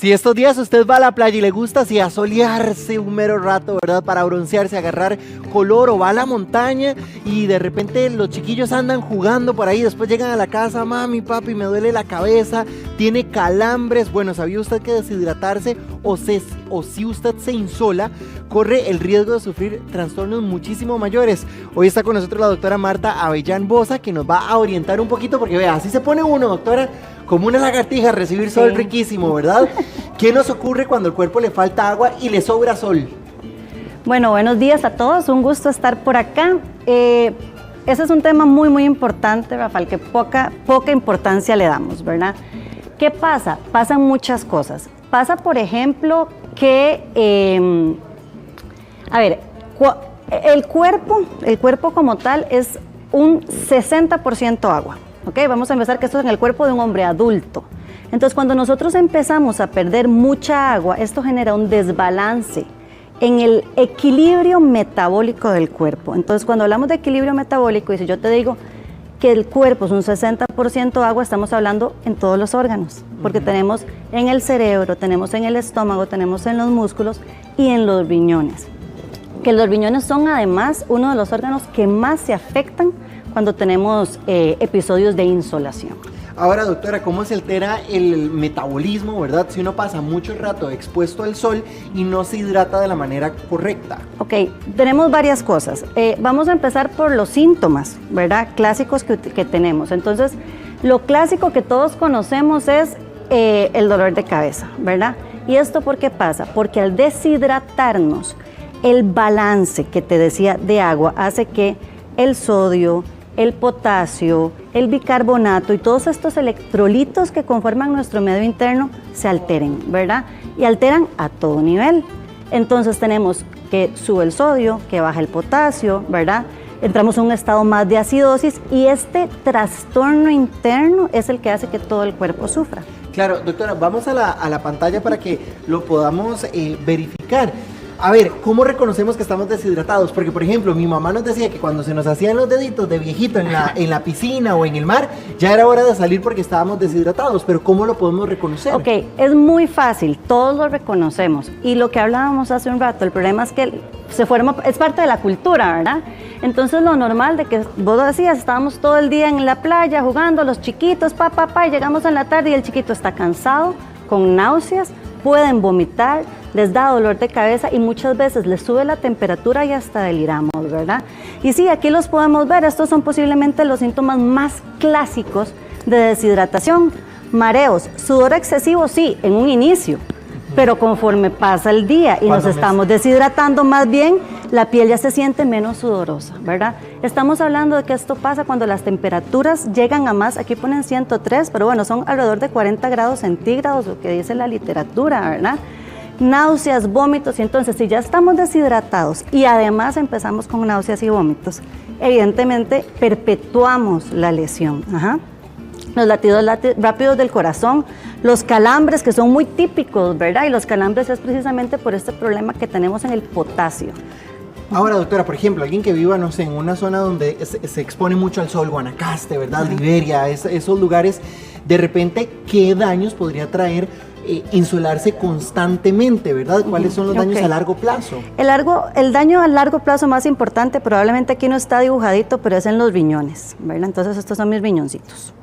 Si estos días usted va a la playa y le gusta así asolearse un mero rato, ¿verdad? Para broncearse, agarrar color, o va a la montaña y de repente los chiquillos andan jugando por ahí, después llegan a la casa, mami, papi, me duele la cabeza, tiene calambres. Bueno, ¿sabía usted que deshidratarse o si usted se insola, corre el riesgo de sufrir trastornos muchísimo mayores? Hoy está con nosotros la doctora Marta Avellán Boza, que nos va a orientar un poquito, porque vea, así se pone uno, doctora, como una lagartija a recibir sol riquísimo, ¿verdad? ¿Qué nos ocurre cuando al cuerpo le falta agua y le sobra sol? Bueno, buenos días a todos, un gusto estar por acá. Ese es un tema muy, muy importante, Rafael, que poca importancia le damos, ¿verdad? ¿Qué pasa? Pasan muchas cosas. Pasa, por ejemplo, que, el cuerpo como tal es un 60% agua. ¿Ok? Vamos a empezar que esto es en el cuerpo de un hombre adulto. Entonces, cuando nosotros empezamos a perder mucha agua, esto genera un desbalance en el equilibrio metabólico del cuerpo. Entonces, cuando hablamos de equilibrio metabólico, y si yo te digo que el cuerpo es un 60% agua, estamos hablando en todos los órganos, porque tenemos en el cerebro, tenemos en el estómago, tenemos en los músculos y en los riñones. Que los riñones son además uno de los órganos que más se afectan cuando tenemos episodios de insolación. Ahora, doctora, ¿cómo se altera el metabolismo, verdad? Si uno pasa mucho rato expuesto al sol y no se hidrata de la manera correcta. Ok, tenemos varias cosas. Vamos a empezar por los síntomas, ¿verdad? Clásicos que tenemos. Entonces, lo clásico que todos conocemos es el dolor de cabeza, ¿verdad? ¿Y esto por qué pasa? Porque al deshidratarnos, el balance que te decía de agua hace que el sodio, el potasio, el bicarbonato y todos estos electrolitos que conforman nuestro medio interno se alteren, ¿verdad? Y alteran a todo nivel. Entonces tenemos que sube el sodio, que baja el potasio, ¿verdad? Entramos en un estado más de acidosis y este trastorno interno es el que hace que todo el cuerpo sufra. Claro, doctora, vamos a la pantalla para que lo podamos verificar. A ver, ¿cómo reconocemos que estamos deshidratados? Porque, por ejemplo, mi mamá nos decía que cuando se nos hacían los deditos de viejito en la piscina o en el mar, ya era hora de salir porque estábamos deshidratados. Pero ¿cómo lo podemos reconocer? Ok, es muy fácil, todos lo reconocemos. Y lo que hablábamos hace un rato, el problema es que es parte de la cultura, ¿verdad? Entonces lo normal de que vos lo decías, estábamos todo el día en la playa jugando, los chiquitos, y llegamos en la tarde y el chiquito está cansado, con náuseas, pueden vomitar, les da dolor de cabeza y muchas veces les sube la temperatura y hasta deliramos, ¿verdad? Y sí, aquí los podemos ver, estos son posiblemente los síntomas más clásicos de deshidratación. Mareos, sudor excesivo, sí, en un inicio, pero conforme pasa el día y nos estamos deshidratando, más bien la piel ya se siente menos sudorosa, ¿verdad? Estamos hablando de que esto pasa cuando las temperaturas llegan a más, aquí ponen 103, pero bueno, son alrededor de 40 grados centígrados, lo que dice la literatura, ¿verdad? Náuseas, vómitos, y entonces si ya estamos deshidratados y además empezamos con náuseas y vómitos, evidentemente perpetuamos la lesión. Los latidos rápidos del corazón, los calambres que son muy típicos, ¿verdad? Y los calambres es precisamente por este problema que tenemos en el potasio. Ahora, doctora, por ejemplo, alguien que viva, no sé, en una zona donde se expone mucho al sol, Guanacaste, ¿verdad? Liberia, esos lugares, de repente, ¿qué daños podría traer insolarse constantemente, ¿verdad? ¿Cuáles son los daños a largo plazo? El daño a largo plazo más importante, probablemente aquí no está dibujadito, pero es en los riñones, ¿verdad? Entonces estos son mis riñoncitos.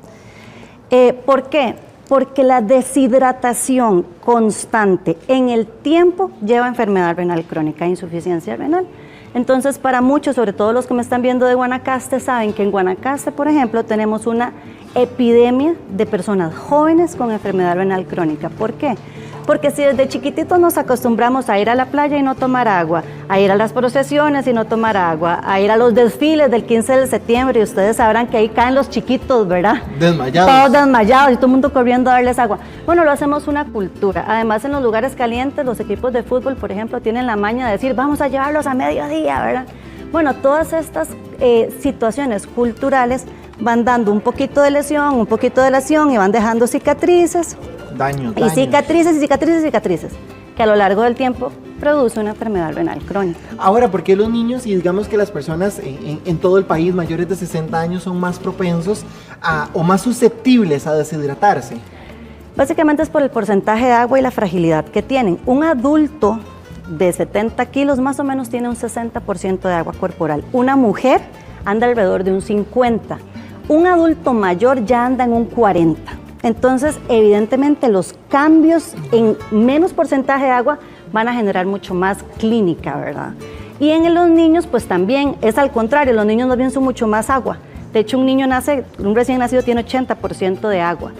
¿Por qué? Porque la deshidratación constante en el tiempo lleva a enfermedad renal crónica, insuficiencia renal. Entonces, para muchos, sobre todo los que me están viendo de Guanacaste, saben que en Guanacaste, por ejemplo, tenemos una epidemia de personas jóvenes con enfermedad renal crónica. ¿Por qué? Porque si desde chiquititos nos acostumbramos a ir a la playa y no tomar agua, a ir a las procesiones y no tomar agua, a ir a los desfiles del 15 de septiembre, y ustedes sabrán que ahí caen los chiquitos, ¿verdad? Desmayados. Todos desmayados y todo el mundo corriendo a darles agua. Bueno, lo hacemos una cultura. Además, en los lugares calientes, los equipos de fútbol, por ejemplo, tienen la maña de decir, vamos a llevarlos a mediodía, ¿verdad? Bueno, todas estas situaciones culturales van dando un poquito de lesión y van dejando cicatrices. Daños. Cicatrices, que a lo largo del tiempo produce una enfermedad renal crónica. Ahora, ¿por qué los niños y digamos que las personas en todo el país mayores de 60 años son más propensos o más susceptibles a deshidratarse? Básicamente es por el porcentaje de agua y la fragilidad que tienen. Un adulto de 70 kilos más o menos tiene un 60% de agua corporal. Una mujer anda alrededor de un 50%. Un adulto mayor ya anda en un 40%. Entonces, evidentemente, los cambios en menos porcentaje de agua van a generar mucho más clínica, ¿verdad? Y en los niños, pues también es al contrario, los niños más bien son mucho más agua. De hecho, un recién nacido tiene 80% de agua.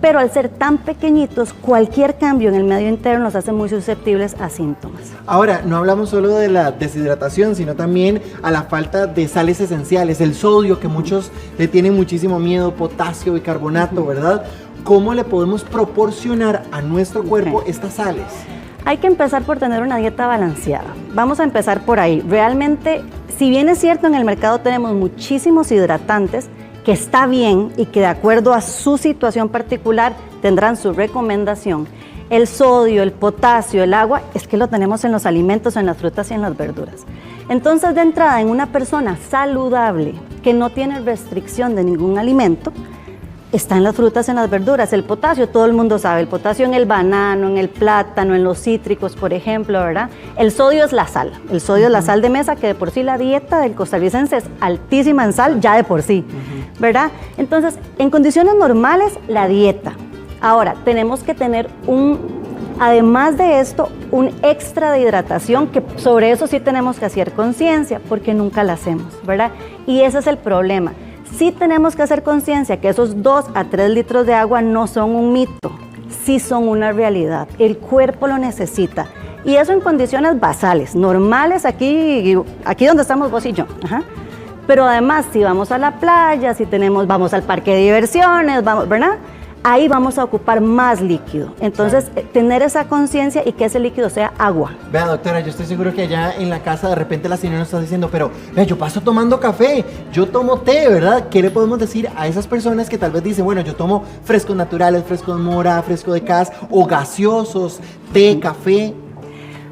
Pero al ser tan pequeñitos, cualquier cambio en el medio interno los hace muy susceptibles a síntomas. Ahora, no hablamos solo de la deshidratación, sino también a la falta de sales esenciales, el sodio, que muchos le tienen muchísimo miedo, potasio, bicarbonato, ¿verdad? ¿Cómo le podemos proporcionar a nuestro cuerpo estas sales? Hay que empezar por tener una dieta balanceada. Vamos a empezar por ahí. Realmente, si bien es cierto, en el mercado tenemos muchísimos hidratantes, que está bien y que de acuerdo a su situación particular tendrán su recomendación. El sodio, el potasio, el agua, es que lo tenemos en los alimentos, en las frutas y en las verduras. Entonces, de entrada, en una persona saludable que no tiene restricción de ningún alimento, está en las frutas, en las verduras. El potasio, todo el mundo sabe, el potasio en el banano, en el plátano, en los cítricos, por ejemplo, ¿verdad? El sodio es la sal. El sodio es la sal de mesa, que de por sí la dieta del costarricense es altísima en sal, ya de por sí, ¿verdad? Entonces, en condiciones normales, la dieta. Ahora, tenemos que tener además de esto, un extra de hidratación, que sobre eso sí tenemos que hacer conciencia, porque nunca la hacemos, ¿verdad? Y ese es el problema. Sí tenemos que hacer conciencia que esos 2 a 3 litros de agua no son un mito, sí son una realidad. El cuerpo lo necesita. Y eso en condiciones basales, normales, aquí donde estamos vos y yo. Ajá. Pero además, si vamos a la playa, vamos al parque de diversiones, ¿verdad? Ahí vamos a ocupar más líquido. Entonces, tener esa conciencia y que ese líquido sea agua. Vea, doctora, yo estoy seguro que allá en la casa de repente la señora nos está diciendo, pero vea, yo paso tomando café, yo tomo té, ¿verdad? ¿Qué le podemos decir a esas personas que tal vez dicen, bueno, yo tomo frescos naturales, fresco de mora, fresco de cas, o gaseosos, té, café?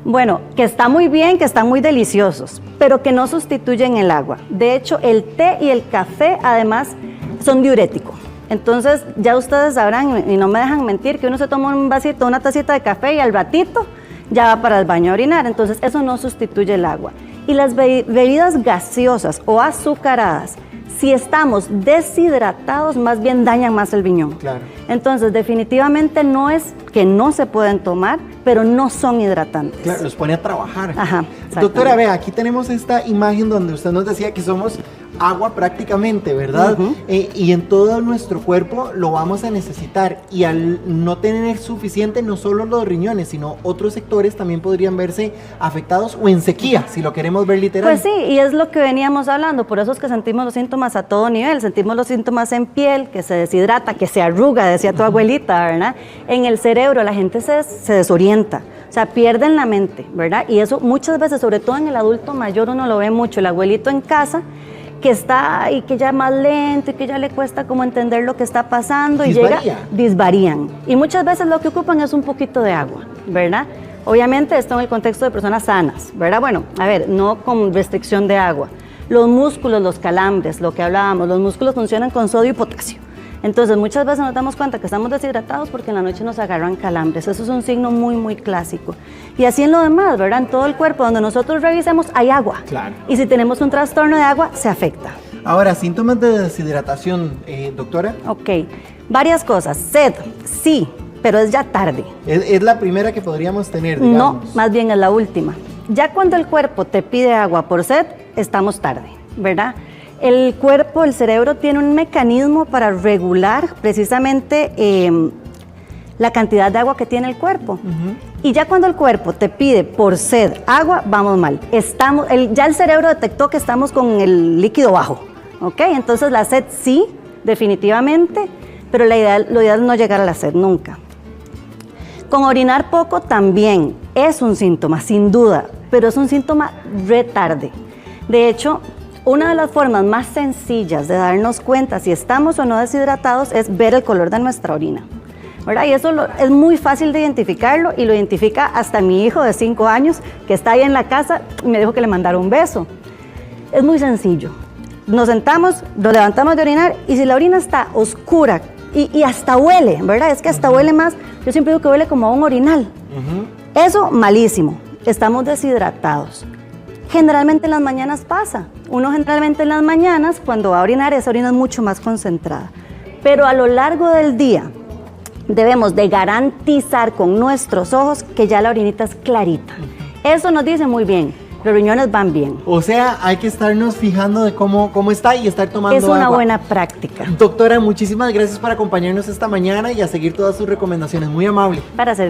Bueno, que está muy bien, que están muy deliciosos, pero que no sustituyen el agua. De hecho, el té y el café, además, son diuréticos. Entonces, ya ustedes sabrán, y no me dejan mentir, que uno se toma un vasito, una tacita de café y al ratito ya va para el baño a orinar. Entonces, eso no sustituye el agua. Y las bebidas gaseosas o azucaradas, si estamos deshidratados, más bien dañan más el riñón. Claro. Entonces, definitivamente no es que no se pueden tomar, pero no son hidratantes. Claro, los pone a trabajar. Ajá. Doctora, vea, aquí tenemos esta imagen donde usted nos decía que somos agua prácticamente, ¿verdad? Y en todo nuestro cuerpo lo vamos a necesitar, y al no tener suficiente, no solo los riñones, sino otros sectores también podrían verse afectados o en sequía, si lo queremos ver literal. Pues sí, y es lo que veníamos hablando, por eso es que sentimos los síntomas a todo nivel, sentimos los síntomas en piel, que se deshidrata, que se arruga, decía tu abuelita, ¿verdad? En el cerebro la gente se desorienta, o sea, pierden la mente, ¿verdad? Y eso muchas veces, sobre todo en el adulto mayor, uno lo ve mucho, el abuelito en casa, que está y que ya más lento y que ya le cuesta como entender lo que está pasando y disvarían. Y muchas veces lo que ocupan es un poquito de agua, ¿verdad? Obviamente esto en el contexto de personas sanas, ¿verdad? Bueno, a ver, no con restricción de agua. Los músculos, los calambres, lo que hablábamos, los músculos funcionan con sodio y potasio. Entonces muchas veces nos damos cuenta que estamos deshidratados porque en la noche nos agarran calambres. Eso es un signo muy, muy clásico. Y así en lo demás, ¿verdad? En todo el cuerpo donde nosotros revisemos hay agua. Claro. Y si tenemos un trastorno de agua, se afecta. Ahora, síntomas de deshidratación, doctora. Ok, varias cosas. Sed, sí, pero es ya tarde. Es la primera que podríamos tener, digamos. No, más bien es la última. Ya cuando el cuerpo te pide agua por sed, estamos tarde, ¿verdad? El cuerpo, el cerebro tiene un mecanismo para regular precisamente la cantidad de agua que tiene el cuerpo. Y ya cuando el cuerpo te pide por sed agua, vamos mal. Ya el cerebro detectó que estamos con el líquido bajo, ¿ok? Entonces la sed sí, definitivamente, pero lo ideal es no llegar a la sed nunca. Con orinar poco también es un síntoma, sin duda, pero es un síntoma retarde. De hecho, una de las formas más sencillas de darnos cuenta si estamos o no deshidratados es ver el color de nuestra orina, ¿verdad? Y eso es muy fácil de identificarlo, y lo identifica hasta mi hijo de 5 años que está ahí en la casa y me dijo que le mandara un beso. Es muy sencillo. Nos sentamos, nos levantamos de orinar, y si la orina está oscura, y hasta huele, ¿verdad? Es que hasta huele más, yo siempre digo que huele como a un orinal. Eso, malísimo. Estamos deshidratados. Generalmente en las mañanas pasa. Uno generalmente en las mañanas, cuando va a orinar, esa orina es mucho más concentrada. Pero a lo largo del día, debemos de garantizar con nuestros ojos que ya la orinita es clarita. Eso nos dice muy bien, los riñones van bien. O sea, hay que estarnos fijando de cómo está y estar tomando agua. Es una buena práctica. Doctora, muchísimas gracias por acompañarnos esta mañana y a seguir todas sus recomendaciones. Muy amable. Para servir.